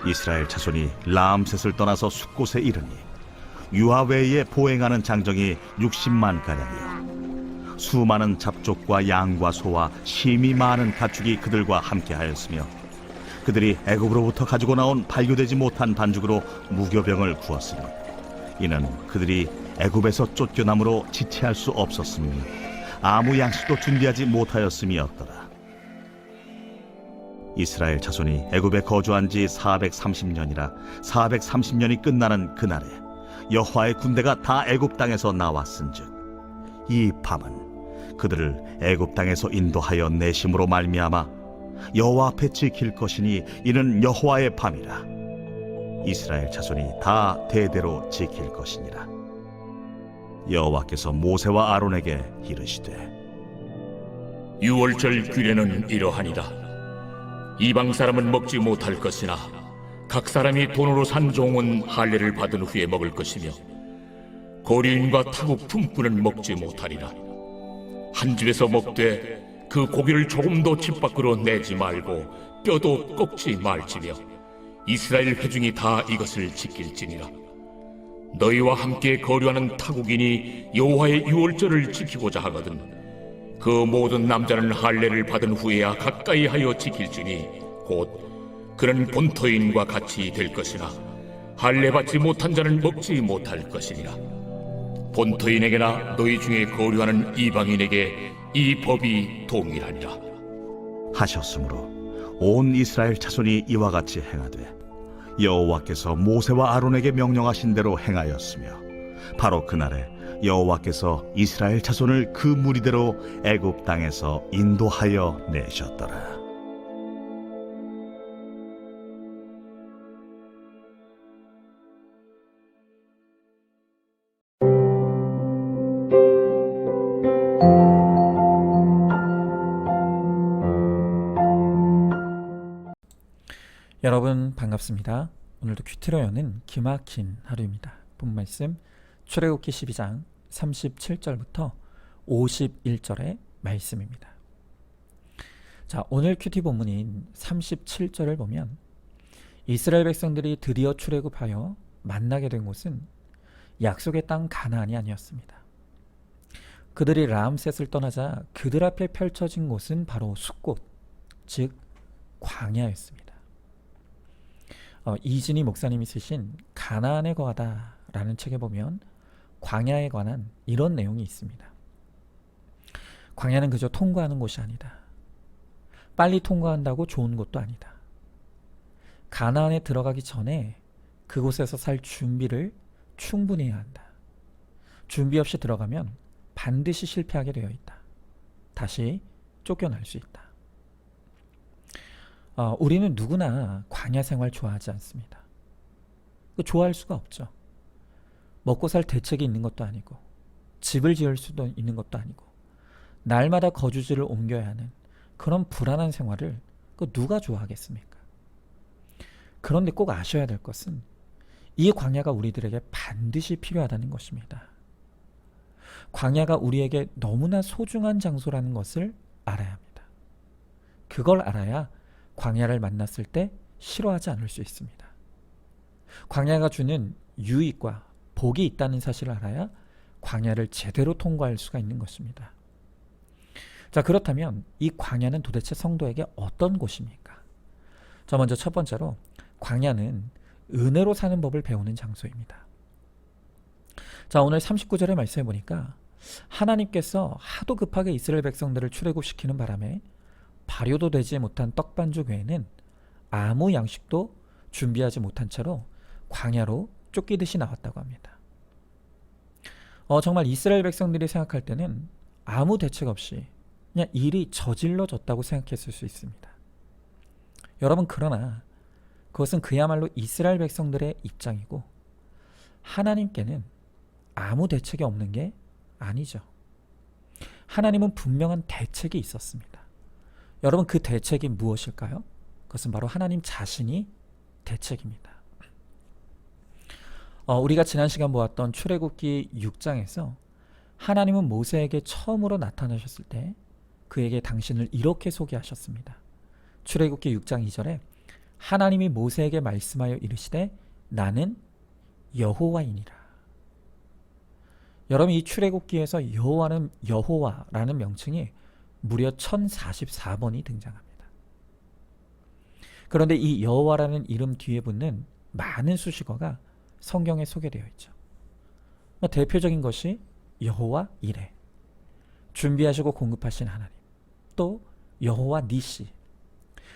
이스라엘 자손이 라암셋을 떠나서 숫곳에 이르니 유아 외에 보행하는 장정이 60만 가량이요 수많은 잡족과 양과 소와 심이 많은 가축이 그들과 함께하였으며 그들이 애굽으로부터 가지고 나온 발교되지 못한 반죽으로 무교병을 구웠으니 이는 그들이 애굽에서 쫓겨남으로 지체할 수 없었으며 아무 양식도 준비하지 못하였음이었더라. 이스라엘 자손이 애굽에 거주한 지 430년이라 430년이 끝나는 그날에 여호와의 군대가 다 애굽 땅에서 나왔은즉 이 밤은 그들을 애굽 땅에서 인도하여 내심으로 말미암아 여호와 앞에 지킬 것이니 이는 여호와의 밤이라. 이스라엘 자손이 다 대대로 지킬 것이니라. 여호와께서 모세와 아론에게 이르시되 유월절 규례는 이러하니라. 이방 사람은 먹지 못할 것이나 각 사람이 돈으로 산 종은 할례를 받은 후에 먹을 것이며 거류인과 타국 품꾼은 먹지 못하리라. 한 집에서 먹되 그 고기를 조금도 집 밖으로 내지 말고 뼈도 꺾지 말지며 이스라엘 회중이 다 이것을 지킬지니라. 너희와 함께 거류하는 타국인이 여호와의 유월절을 지키고자 하거든 그 모든 남자는 할례를 받은 후에야 가까이 하여 지킬지니 곧 그는 본토인과 같이 될 것이나 할례 받지 못한 자는 먹지 못할 것이니라. 본토인에게나 너희 중에 거류하는 이방인에게 이 법이 동일하니라. 하셨으므로 온 이스라엘 자손이 이와 같이 행하되 여호와께서 모세와 아론에게 명령하신 대로 행하였으며 바로 그날에 여호와께서 이스라엘 자손을 그 무리대로 애굽 땅에서 인도하여 내셨더라. 여러분 반갑습니다. 오늘도 큐티로 여는 기막힌 하루입니다. 본 말씀 출애굽기 12장 37절부터 51절의 말씀입니다. 자, 오늘 큐티 본문인 37절을 보면 이스라엘 백성들이 드디어 출애굽하여 만나게 된 곳은 약속의 땅 가나안이 아니었습니다. 그들이 라암셋을 떠나자 그들 앞에 펼쳐진 곳은 바로 숫곳, 즉 광야였습니다. 이진희 목사님이 쓰신 가나안에 거하다 라는 책에 보면 광야에 관한 이런 내용이 있습니다. 광야는 그저 통과하는 곳이 아니다. 빨리 통과한다고 좋은 곳도 아니다. 가나안에 들어가기 전에 그곳에서 살 준비를 충분히 해야 한다. 준비 없이 들어가면 반드시 실패하게 되어 있다. 다시 쫓겨날 수 있다. 우리는 누구나 광야 생활 좋아하지 않습니다. 좋아할 수가 없죠. 먹고 살 대책이 있는 것도 아니고 집을 지을 수도 있는 것도 아니고 날마다 거주지를 옮겨야 하는 그런 불안한 생활을 누가 좋아하겠습니까? 그런데 꼭 아셔야 될 것은 이 광야가 우리들에게 반드시 필요하다는 것입니다. 광야가 우리에게 너무나 소중한 장소라는 것을 알아야 합니다. 그걸 알아야 광야를 만났을 때 싫어하지 않을 수 있습니다. 광야가 주는 유익과 복이 있다는 사실을 알아야 광야를 제대로 통과할 수가 있는 것입니다. 자, 그렇다면 이 광야는 도대체 성도에게 어떤 곳입니까? 자, 먼저 첫 번째로 광야는 은혜로 사는 법을 배우는 장소입니다. 자, 오늘 39절의 말씀해 보니까 하나님께서 하도 급하게 이스라엘 백성들을 출애굽시키는 바람에 발효도 되지 못한 떡반죽 외에는 아무 양식도 준비하지 못한 채로 광야로 쫓기듯이 나왔다고 합니다. 정말 이스라엘 백성들이 생각할 때는 아무 대책 없이 그냥 일이 저질러졌다고 생각했을 수 있습니다. 여러분, 그러나 그것은 그야말로 이스라엘 백성들의 입장이고 하나님께는 아무 대책이 없는 게 아니죠. 하나님은 분명한 대책이 있었습니다. 여러분, 그 대책이 무엇일까요? 그것은 바로 하나님 자신이 대책입니다. 우리가 지난 시간 보았던 출애굽기 6장에서 하나님은 모세에게 처음으로 나타나셨을 때 그에게 당신을 이렇게 소개하셨습니다. 출애굽기 6장 2절에 하나님이 모세에게 말씀하여 이르시되 나는 여호와이니라. 여러분, 이 출애굽기에서 여호와라는 명칭이 무려 1044번이 등장합니다. 그런데 이 여호와라는 이름 뒤에 붙는 많은 수식어가 성경에 소개되어 있죠. 대표적인 것이 여호와 이레, 준비하시고 공급하신 하나님, 또 여호와 니시,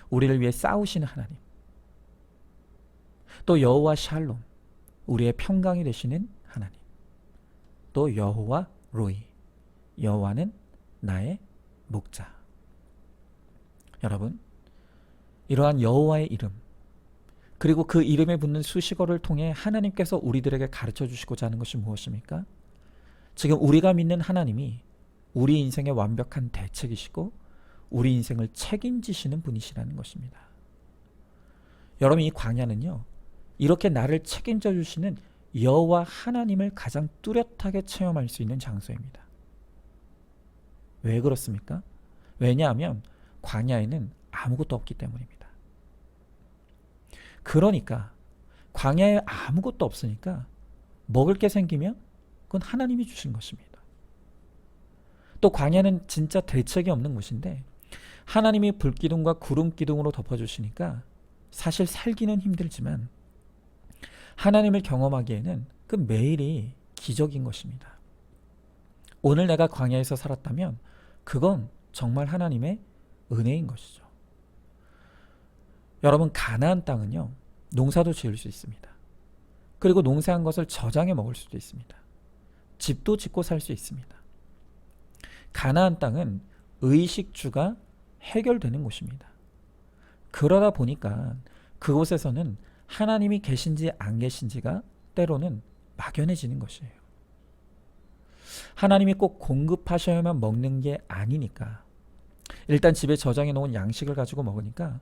우리를 위해 싸우시는 하나님, 또 여호와 샬롬, 우리의 평강이 되시는 하나님, 또 여호와 로이, 여호와는 나의 목자. 여러분, 이러한 여호와의 이름, 그리고 그 이름에 붙는 수식어를 통해 하나님께서 우리들에게 가르쳐 주시고자 하는 것이 무엇입니까? 지금 우리가 믿는 하나님이 우리 인생의 완벽한 대책이시고 우리 인생을 책임지시는 분이시라는 것입니다. 여러분, 이 광야는요, 이렇게 나를 책임져 주시는 여호와 하나님을 가장 뚜렷하게 체험할 수 있는 장소입니다. 왜 그렇습니까? 왜냐하면 광야에는 아무것도 없기 때문입니다. 그러니까 광야에 아무것도 없으니까 먹을 게 생기면 그건 하나님이 주신 것입니다. 또 광야는 진짜 대책이 없는 곳인데 하나님이 불기둥과 구름기둥으로 덮어주시니까 사실 살기는 힘들지만 하나님을 경험하기에는 그 매일이 기적인 것입니다. 오늘 내가 광야에서 살았다면 그건 정말 하나님의 은혜인 것이죠. 여러분, 가나안 땅은요, 농사도 지을 수 있습니다. 그리고 농사한 것을 저장해 먹을 수도 있습니다. 집도 짓고 살 수 있습니다. 가나안 땅은 의식주가 해결되는 곳입니다. 그러다 보니까 그곳에서는 하나님이 계신지 안 계신지가 때로는 막연해지는 것이에요. 하나님이 꼭 공급하셔야만 먹는 게 아니니까 일단 집에 저장해 놓은 양식을 가지고 먹으니까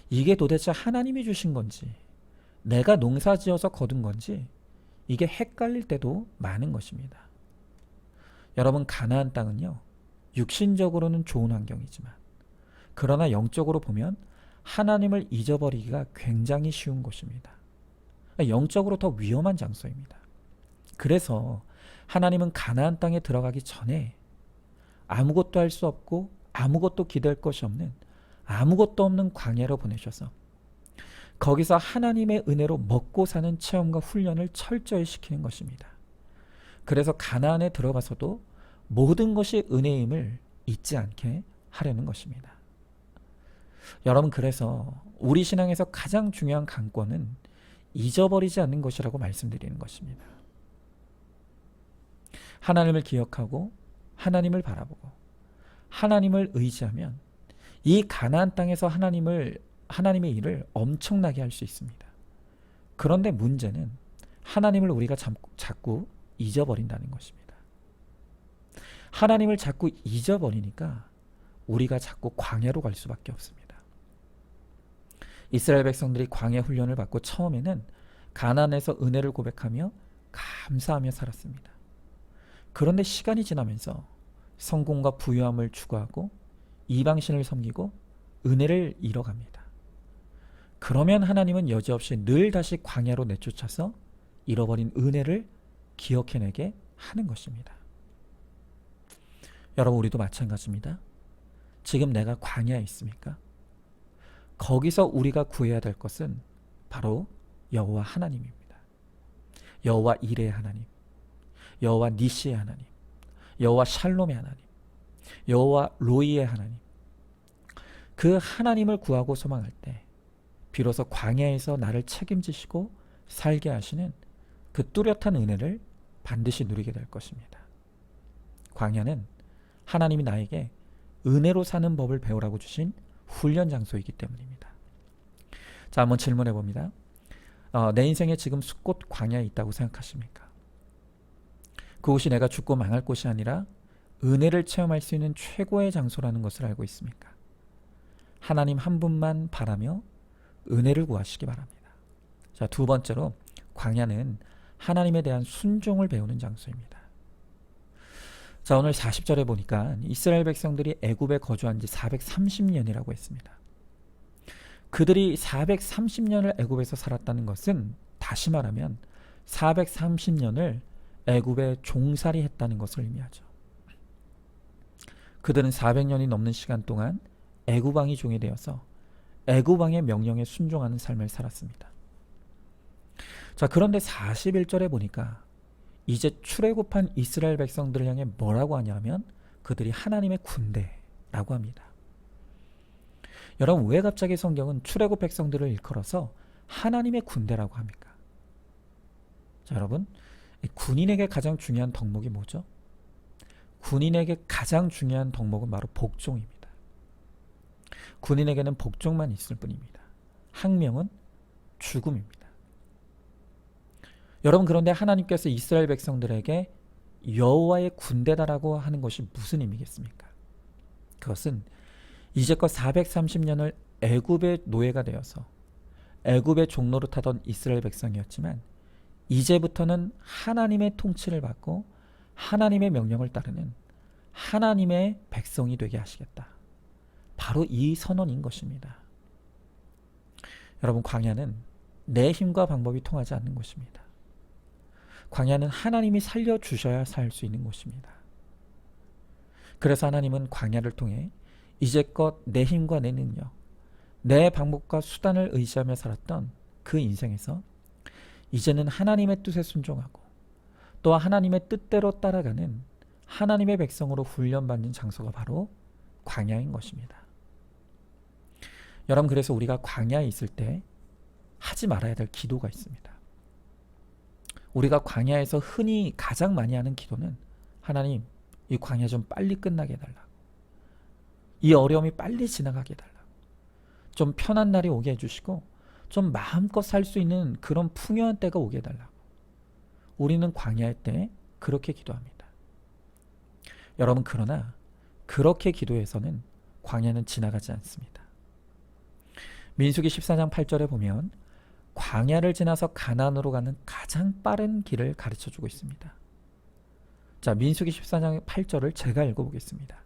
이게 도대체 하나님이 주신 건지 내가 농사 지어서 거둔 건지 이게 헷갈릴 때도 많은 것입니다. 여러분, 가나안 땅은요, 육신적으로는 좋은 환경이지만 그러나 영적으로 보면 하나님을 잊어버리기가 굉장히 쉬운 곳입니다. 영적으로 더 위험한 장소입니다. 그래서 하나님은 가나안 땅에 들어가기 전에 아무것도 할 수 없고 아무것도 기댈 것이 없는 아무것도 없는 광야로 보내셔서 거기서 하나님의 은혜로 먹고 사는 체험과 훈련을 철저히 시키는 것입니다. 그래서 가나안에 들어가서도 모든 것이 은혜임을 잊지 않게 하려는 것입니다. 여러분, 그래서 우리 신앙에서 가장 중요한 강권은 잊어버리지 않는 것이라고 말씀드리는 것입니다. 하나님을 기억하고 하나님을 바라보고 하나님을 의지하면 이 가나안 땅에서 하나님의 일을 엄청나게 할 수 있습니다. 그런데 문제는 하나님을 우리가 자꾸 잊어버린다는 것입니다. 하나님을 자꾸 잊어버리니까 우리가 자꾸 광야로 갈 수밖에 없습니다. 이스라엘 백성들이 광야 훈련을 받고 처음에는 가나안에서 은혜를 고백하며 감사하며 살았습니다. 그런데 시간이 지나면서 성공과 부유함을 추구하고 이방신을 섬기고 은혜를 잃어갑니다. 그러면 하나님은 여지없이 늘 다시 광야로 내쫓아서 잃어버린 은혜를 기억해내게 하는 것입니다. 여러분, 우리도 마찬가지입니다. 지금 내가 광야에 있습니까? 거기서 우리가 구해야 될 것은 바로 여호와 하나님입니다. 여호와 이레의 하나님, 여호와 니시의 하나님, 여호와 샬롬의 하나님, 여호와 로이의 하나님. 그 하나님을 구하고 소망할 때 비로소 광야에서 나를 책임지시고 살게 하시는 그 뚜렷한 은혜를 반드시 누리게 될 것입니다. 광야는 하나님이 나에게 은혜로 사는 법을 배우라고 주신 훈련 장소이기 때문입니다. 자, 한번 질문해 봅니다. 내 인생에 지금 숲곳 광야에 있다고 생각하십니까? 그곳이 내가 죽고 망할 곳이 아니라 은혜를 체험할 수 있는 최고의 장소라는 것을 알고 있습니까? 하나님 한 분만 바라며 은혜를 구하시기 바랍니다. 자, 두 번째로 광야는 하나님에 대한 순종을 배우는 장소입니다. 자, 오늘 40절에 보니까 이스라엘 백성들이 애굽에 거주한 지 430년이라고 했습니다. 그들이 430년을 애굽에서 살았다는 것은 다시 말하면 430년을 애굽에 종살이 했다는 것을 의미하죠. 그들은 400년이 넘는 시간 동안 애굽 왕이 종이 되어서 애굽 왕의 명령에 순종하는 삶을 살았습니다. 자, 그런데 41절에 보니까 이제 출애굽한 이스라엘 백성들을 향해 뭐라고 하냐면 그들이 하나님의 군대라고 합니다. 여러분, 왜 갑자기 성경은 출애굽 백성들을 일컬어서 하나님의 군대라고 합니까? 자, 여러분, 군인에게 가장 중요한 덕목이 뭐죠? 군인에게 가장 중요한 덕목은 바로 복종입니다. 군인에게는 복종만 있을 뿐입니다. 항명은 죽음입니다. 여러분, 그런데 하나님께서 이스라엘 백성들에게 여호와의 군대다라고 하는 것이 무슨 의미겠습니까? 그것은 이제껏 430년을 애굽의 노예가 되어서 애굽의 종로를 타던 이스라엘 백성이었지만 이제부터는 하나님의 통치를 받고 하나님의 명령을 따르는 하나님의 백성이 되게 하시겠다. 바로 이 선언인 것입니다. 여러분, 광야는 내 힘과 방법이 통하지 않는 곳입니다. 광야는 하나님이 살려주셔야 살 수 있는 곳입니다. 그래서 하나님은 광야를 통해 이제껏 내 힘과 내 능력, 내 방법과 수단을 의지하며 살았던 그 인생에서 이제는 하나님의 뜻에 순종하고 또 하나님의 뜻대로 따라가는 하나님의 백성으로 훈련받는 장소가 바로 광야인 것입니다. 여러분, 그래서 우리가 광야에 있을 때 하지 말아야 될 기도가 있습니다. 우리가 광야에서 흔히 가장 많이 하는 기도는 하나님, 이 광야 좀 빨리 끝나게 해달라고, 이 어려움이 빨리 지나가게 해달라고, 좀 편한 날이 오게 해주시고 좀 마음껏 살 수 있는 그런 풍요한 때가 오게 해달라고. 우리는 광야의 때 그렇게 기도합니다. 여러분, 그러나 그렇게 기도해서는 광야는 지나가지 않습니다. 민수기 14장 8절에 보면 광야를 지나서 가나안으로 가는 가장 빠른 길을 가르쳐주고 있습니다. 자, 민수기 14장 8절을 제가 읽어보겠습니다.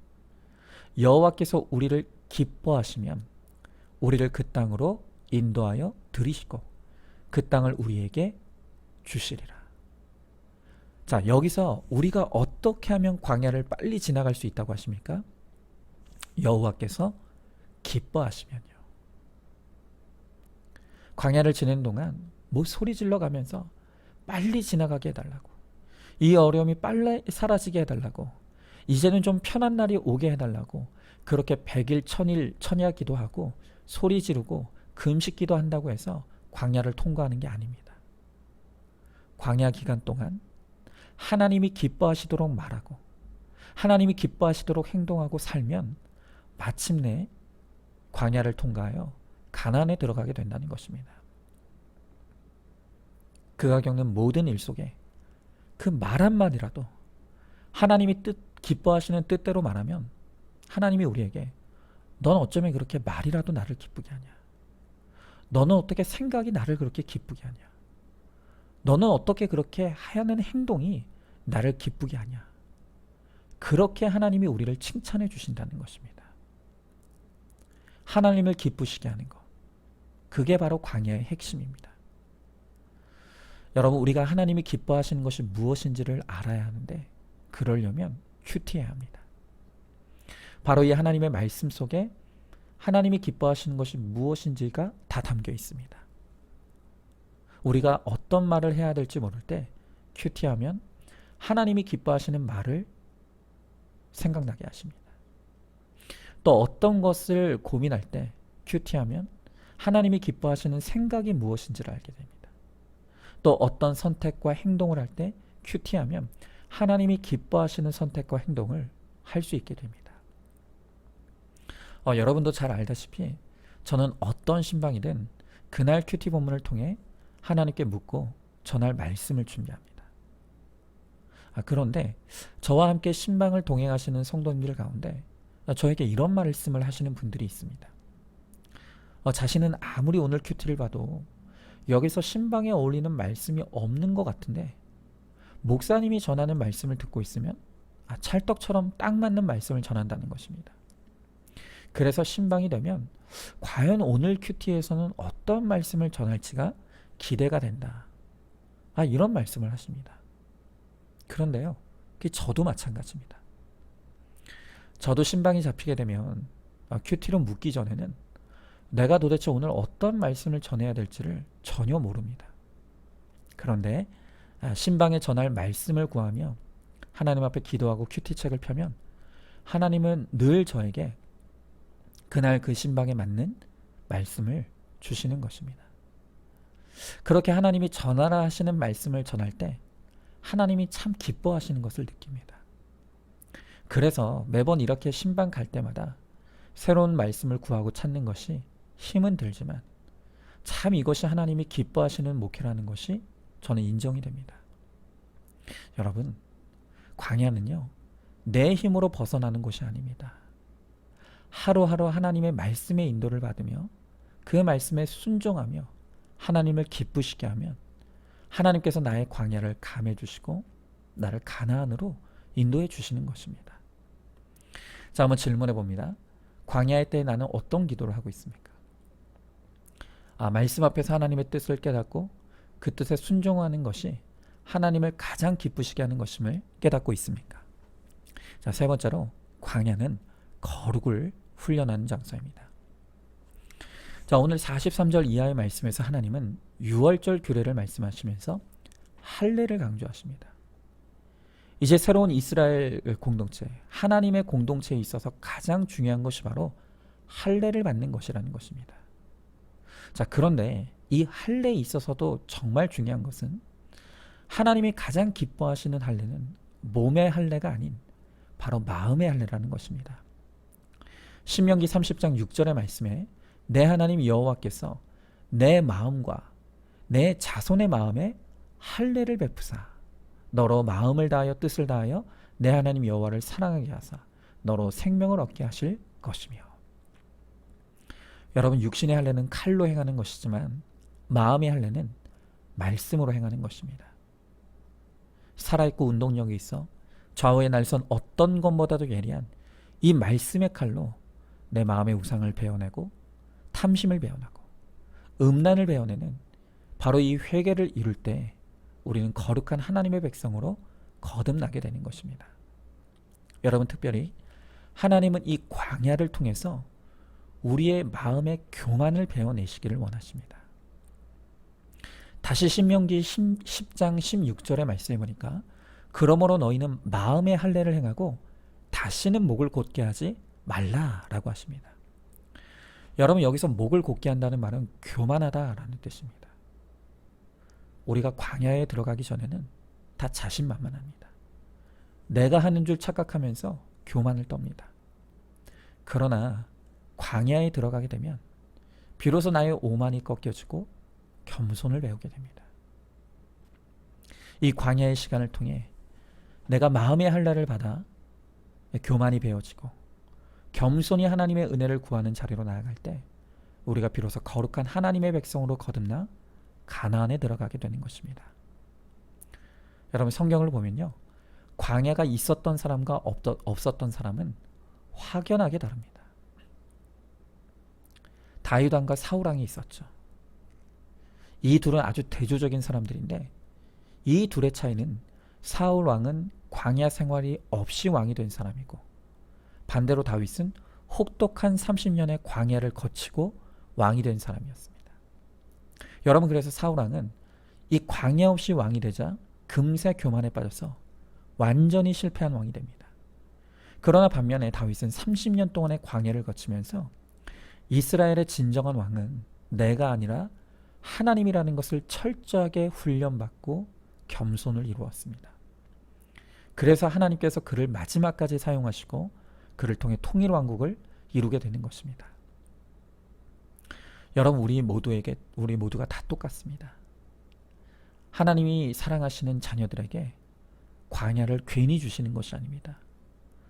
여호와께서 우리를 기뻐하시면 우리를 그 땅으로 인도하여 들이시고 그 땅을 우리에게 주시리라. 자, 여기서 우리가 어떻게 하면 광야를 빨리 지나갈 수 있다고 하십니까? 여호와께서 기뻐하시면요. 광야를 지내는 동안 뭐 소리 질러 가면서 빨리 지나가게 해달라고, 이 어려움이 빨리 사라지게 해달라고, 이제는 좀 편한 날이 오게 해달라고 그렇게 100일, 1000일, 천야 기도하고 소리 지르고 금식 기도한다고 해서 광야를 통과하는 게 아닙니다. 광야 기간 동안 하나님이 기뻐하시도록 말하고 하나님이 기뻐하시도록 행동하고 살면 마침내 광야를 통과하여 가나안에 들어가게 된다는 것입니다. 그가 겪는 모든 일 속에 그 말 한마디라도 하나님이 기뻐하시는 뜻대로 말하면 하나님이 우리에게 넌 어쩌면 그렇게 말이라도 나를 기쁘게 하냐? 너는 어떻게 생각이 나를 그렇게 기쁘게 하냐? 너는 어떻게 그렇게 하는 행동이 나를 기쁘게 하냐? 그렇게 하나님이 우리를 칭찬해 주신다는 것입니다. 하나님을 기쁘시게 하는 것, 그게 바로 광야의 핵심입니다. 여러분, 우리가 하나님이 기뻐하시는 것이 무엇인지를 알아야 하는데 그러려면 큐티해야 합니다. 바로 이 하나님의 말씀 속에 하나님이 기뻐하시는 것이 무엇인지가 다 담겨 있습니다. 우리가 어떤 말을 해야 될지 모를 때 큐티하면 하나님이 기뻐하시는 말을 생각나게 하십니다. 또 어떤 것을 고민할 때 큐티하면 하나님이 기뻐하시는 생각이 무엇인지를 알게 됩니다. 또 어떤 선택과 행동을 할 때 큐티하면 하나님이 기뻐하시는 선택과 행동을 할 수 있게 됩니다. 여러분도 잘 알다시피 저는 어떤 신방이든 그날 큐티 본문을 통해 하나님께 묻고 전할 말씀을 준비합니다. 그런데 저와 함께 신방을 동행하시는 성도님들 가운데 저에게 이런 말씀을 하시는 분들이 있습니다. 자신은 아무리 오늘 큐티를 봐도 여기서 신방에 어울리는 말씀이 없는 것 같은데 목사님이 전하는 말씀을 듣고 있으면 찰떡처럼 딱 맞는 말씀을 전한다는 것입니다. 그래서 신방이 되면 과연 오늘 큐티에서는 어떤 말씀을 전할지가 기대가 된다. 이런 말씀을 하십니다. 그런데요, 그게 저도 마찬가지입니다. 저도 신방이 잡히게 되면 큐티로 묻기 전에는 내가 도대체 오늘 어떤 말씀을 전해야 될지를 전혀 모릅니다. 그런데 신방에 전할 말씀을 구하며 하나님 앞에 기도하고 큐티책을 펴면 하나님은 늘 저에게 그날 그 신방에 맞는 말씀을 주시는 것입니다. 그렇게 하나님이 전하라 하시는 말씀을 전할 때 하나님이 참 기뻐하시는 것을 느낍니다. 그래서 매번 이렇게 신방 갈 때마다 새로운 말씀을 구하고 찾는 것이 힘은 들지만 참 이것이 하나님이 기뻐하시는 목회라는 것이 저는 인정이 됩니다. 여러분, 광야는요, 내 힘으로 벗어나는 곳이 아닙니다. 하루하루 하나님의 말씀의 인도를 받으며 그 말씀에 순종하며 하나님을 기쁘시게 하면 하나님께서 나의 광야를 감해 주시고 나를 가나안으로 인도해 주시는 것입니다. 자, 한번 질문해 봅니다. 광야의 때에 나는 어떤 기도를 하고 있습니까? 말씀 앞에서 하나님의 뜻을 깨닫고 그 뜻에 순종하는 것이 하나님을 가장 기쁘시게 하는 것임을 깨닫고 있습니까? 자, 세 번째로 광야는 거룩을 훈련하는 장소입니다. 자, 오늘 43절 이하의 말씀에서 하나님은 유월절 규례를 말씀하시면서 할례를 강조하십니다. 이제 새로운 이스라엘 공동체, 하나님의 공동체에 있어서 가장 중요한 것이 바로 할례를 받는 것이라는 것입니다. 자, 그런데 이 할례에 있어서도 정말 중요한 것은 하나님이 가장 기뻐하시는 할례는 몸의 할례가 아닌 바로 마음의 할례라는 것입니다. 신명기 30장 6절의 말씀에 내 하나님 여호와께서 내 마음과 내 자손의 마음에 할례를 베푸사 너로 마음을 다하여 뜻을 다하여 내 하나님 여호와를 사랑하게 하사 너로 생명을 얻게 하실 것이며. 여러분, 육신의 할례는 칼로 행하는 것이지만 마음의 할례는 말씀으로 행하는 것입니다. 살아있고 운동력이 있어 좌우의 날선 어떤 것보다도 예리한 이 말씀의 칼로 내 마음의 우상을 베어내고 탐심을 베어내고 음란을 베어내는 바로 이 회개를 이룰 때 우리는 거룩한 하나님의 백성으로 거듭나게 되는 것입니다. 여러분, 특별히 하나님은 이 광야를 통해서 우리의 마음의 교만을 베어내시기를 원하십니다. 다시 신명기 10장 16절의 말씀해 보니까 그러므로 너희는 마음의 할례를 행하고 다시는 목을 곧게 하지 말라라고 하십니다. 여러분, 여기서 목을 곧게 한다는 말은 교만하다라는 뜻입니다. 우리가 광야에 들어가기 전에는 다 자신만만합니다. 내가 하는 줄 착각하면서 교만을 떱니다. 그러나 광야에 들어가게 되면 비로소 나의 오만이 꺾여지고 겸손을 배우게 됩니다. 이 광야의 시간을 통해 내가 마음의 할례를 받아 교만이 배워지고 겸손히 하나님의 은혜를 구하는 자리로 나아갈 때 우리가 비로소 거룩한 하나님의 백성으로 거듭나 가나안에 들어가게 되는 것입니다. 여러분, 성경을 보면요, 광야가 있었던 사람과 없었던 사람은 확연하게 다릅니다. 다윗 왕과 사울 왕이 있었죠. 이 둘은 아주 대조적인 사람들인데 이 둘의 차이는 사울 왕은 광야 생활이 없이 왕이 된 사람이고 반대로 다윗은 혹독한 30년의 광야를 거치고 왕이 된 사람이었습니다. 여러분, 그래서 사울 왕은 이 광야 없이 왕이 되자 금세 교만에 빠져서 완전히 실패한 왕이 됩니다. 그러나 반면에 다윗은 30년 동안의 광야를 거치면서 이스라엘의 진정한 왕은 내가 아니라 하나님이라는 것을 철저하게 훈련받고 겸손을 이루었습니다. 그래서 하나님께서 그를 마지막까지 사용하시고 그를 통해 통일 왕국을 이루게 되는 것입니다. 여러분, 우리 모두가 다 똑같습니다. 하나님이 사랑하시는 자녀들에게 광야를 괜히 주시는 것이 아닙니다.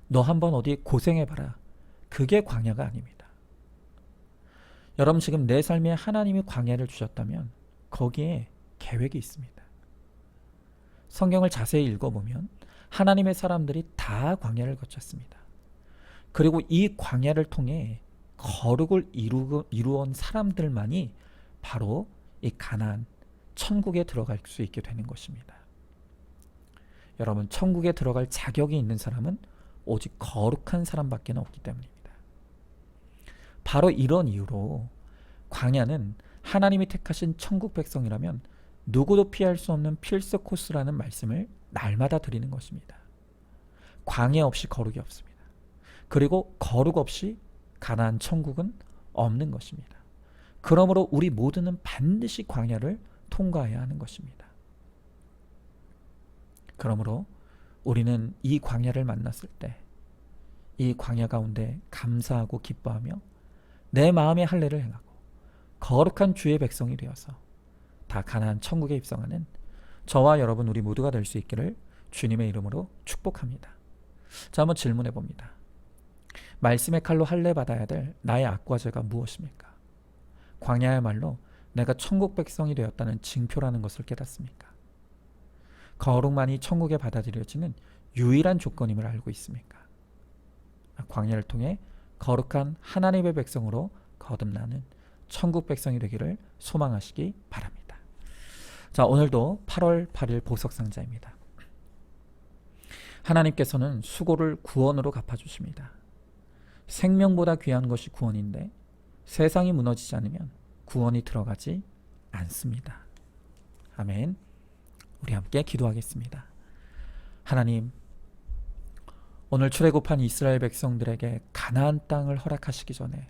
너 한번 어디 고생해봐라. 그게 광야가 아닙니다. 여러분, 지금 내 삶에 하나님이 광야를 주셨다면 거기에 계획이 있습니다. 성경을 자세히 읽어보면 하나님의 사람들이 다 광야를 거쳤습니다. 그리고 이 광야를 통해 거룩을 이루어온 사람들만이 바로 이 가나안 천국에 들어갈 수 있게 되는 것입니다. 여러분, 천국에 들어갈 자격이 있는 사람은 오직 거룩한 사람밖에 없기 때문입니다. 바로 이런 이유로 광야는 하나님이 택하신 천국 백성이라면 누구도 피할 수 없는 필수 코스라는 말씀을 날마다 드리는 것입니다. 광야 없이 거룩이 없습니다. 그리고 거룩 없이 가나안 천국은 없는 것입니다. 그러므로 우리 모두는 반드시 광야를 통과해야 하는 것입니다. 그러므로 우리는 이 광야를 만났을 때 이 광야 가운데 감사하고 기뻐하며 내 마음의 할례를 행하고 거룩한 주의 백성이 되어서 다 가나안 천국에 입성하는 저와 여러분 우리 모두가 될 수 있기를 주님의 이름으로 축복합니다. 자, 한번 질문해 봅니다. 말씀의 칼로 할례 받아야 될 나의 악과 죄가 무엇입니까? 광야야말로 내가 천국 백성이 되었다는 징표라는 것을 깨닫습니까? 거룩만이 천국에 받아들여지는 유일한 조건임을 알고 있습니까? 광야를 통해 거룩한 하나님의 백성으로 거듭나는 천국 백성이 되기를 소망하시기 바랍니다. 자, 오늘도 8월 8일 보석상자입니다. 하나님께서는 수고를 구원으로 갚아주십니다. 생명보다 귀한 것이 구원인데 세상이 무너지지 않으면 구원이 들어가지 않습니다. 아멘. 우리 함께 기도하겠습니다. 하나님, 오늘 출애굽한 이스라엘 백성들에게 가나안 땅을 허락하시기 전에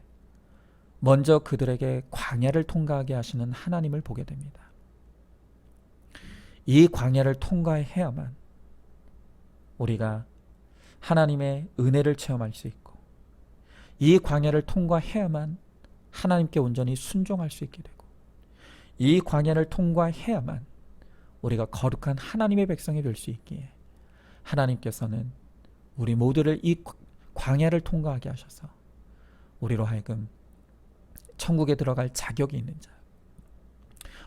먼저 그들에게 광야를 통과하게 하시는 하나님을 보게 됩니다. 이 광야를 통과해야만 우리가 하나님의 은혜를 체험할 수 있고 이 광야를 통과해야만 하나님께 온전히 순종할 수 있게 되고 이 광야를 통과해야만 우리가 거룩한 하나님의 백성이 될 수 있기에 하나님께서는 우리 모두를 이 광야를 통과하게 하셔서 우리로 하여금 천국에 들어갈 자격이 있는 자,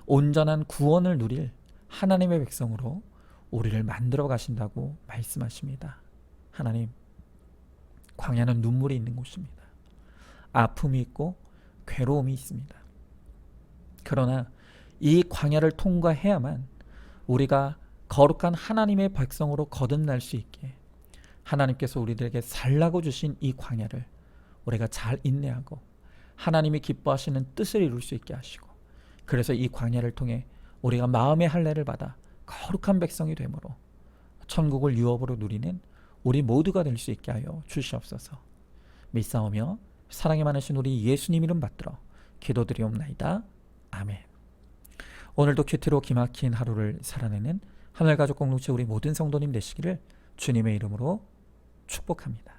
온전한 구원을 누릴 하나님의 백성으로 우리를 만들어 가신다고 말씀하십니다. 하나님, 광야는 눈물이 있는 곳입니다. 아픔이 있고 괴로움이 있습니다. 그러나 이 광야를 통과해야만 우리가 거룩한 하나님의 백성으로 거듭날 수 있기에 하나님께서 우리들에게 살라고 주신 이 광야를 우리가 잘 인내하고 하나님이 기뻐하시는 뜻을 이룰 수 있게 하시고 그래서 이 광야를 통해 우리가 마음의 할례를 받아 거룩한 백성이 되므로 천국을 유업으로 누리는 우리 모두가 될 수 있게 하여 주시옵소서. 믿사오며 사랑이 많으신 우리 예수님 이름 받들어 기도드리옵나이다. 아멘. 오늘도 큐티로 기막힌 하루를 살아내는 하늘가족 공동체 우리 모든 성도님 되시기를 주님의 이름으로 축복합니다.